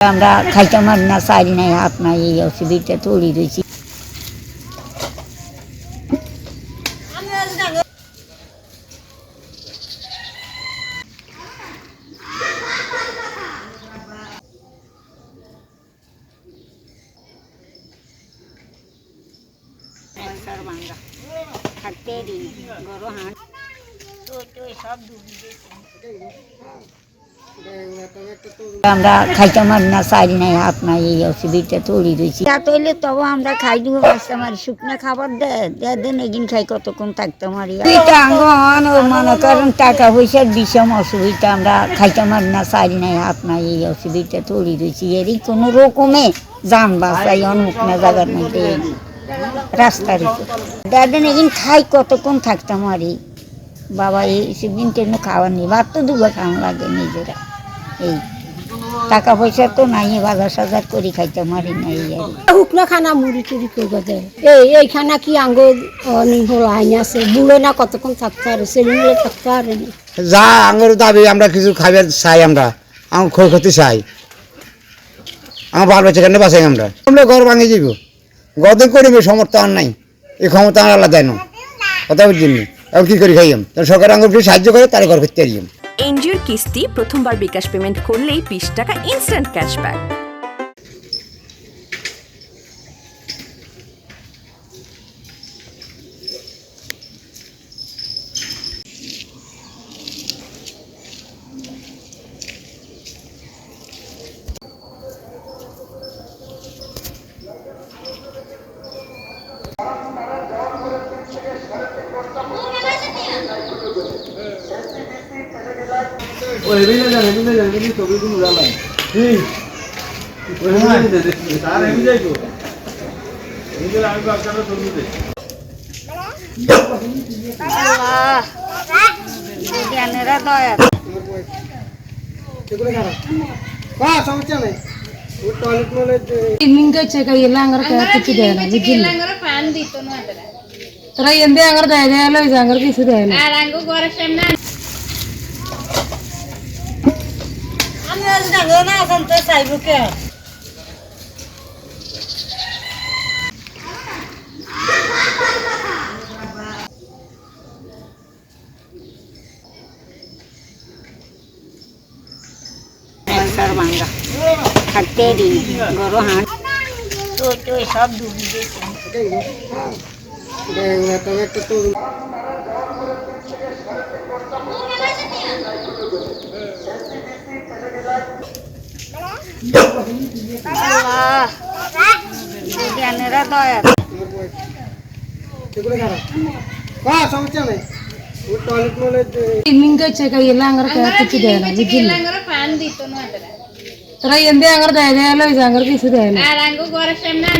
আমরা খাইতে পারি না, চারি নাই, হাত নাই, এই অসুবিধা তৈরি রয়েছি। আমরা খাইতে পারি না, চারি নাই, হাত নাই, এই অসুবিধা তৈরি রয়েছি। রাত হইলে তবে আমরা খাই দিব, বাঁচতে পারি। শুকনো খাবার দেন এগিন খাই, কতক্ষণ থাকতে পারি। মনে করেন টাকা পয়সার বিষম অসুবিধা, আমরা খাইতে পারি না, চারি নাই, হাত নাই, এই অসুবিধা তৈরি রয়েছি। এরই কোনো রকমে যান বাঁচাই অন্মুখ না জায়গার মধ্যে রাস্তার দেন এগিন খাই, কতক্ষণ থাকতে পারি। বাবা এই সেদিন কেন খাওয়ার নেই, ভাত তো দুবার খাওয়া লাগে নিজেরা। এই টাকা পয়সা তো নাই, বাজার সাজার করে খাইতে পারি না। এই শুকনো খানা মুড়ি টুড়ি করবো দেয়। এই খানা কি আঙ্গুর হল আইন আছে, বুড়ো না কতক্ষণ থাকতে পারে, ছেলে মিলে থাকতে পারে না। যা আঙ্গুর দাবি আমরা কিছু খাইবার চাই, আমরা আমার ক্ষয়ক্ষতি চাই, আমার বাল বাচ্চা কেন বাঁচাই। আমরা ঘর ভাঙে যাব, গর্দন করিবে সমর্থ আর নাই, এই ক্ষমতা আমার আল্লাহ দেয় না, কথা বুঝছেন। এখন কী করি খাইম, সরকার আঙ্গুর কিছু সাহায্য করে তারা ঘর করতে পারিম। এনজিওর কিস্তি প্রথমবার বিকাশ পেমেন্ট করলেই 20 টাকা ইনস্ট্যান্ট ক্যাশব্যাক। ভাঙ্গা থাকতে দিন গরু হাঁট তো সব ডুবি গেছে। সমস্যা নেই, তোরা এন্দে আঙ্গার দেয় কিছু দেয় না।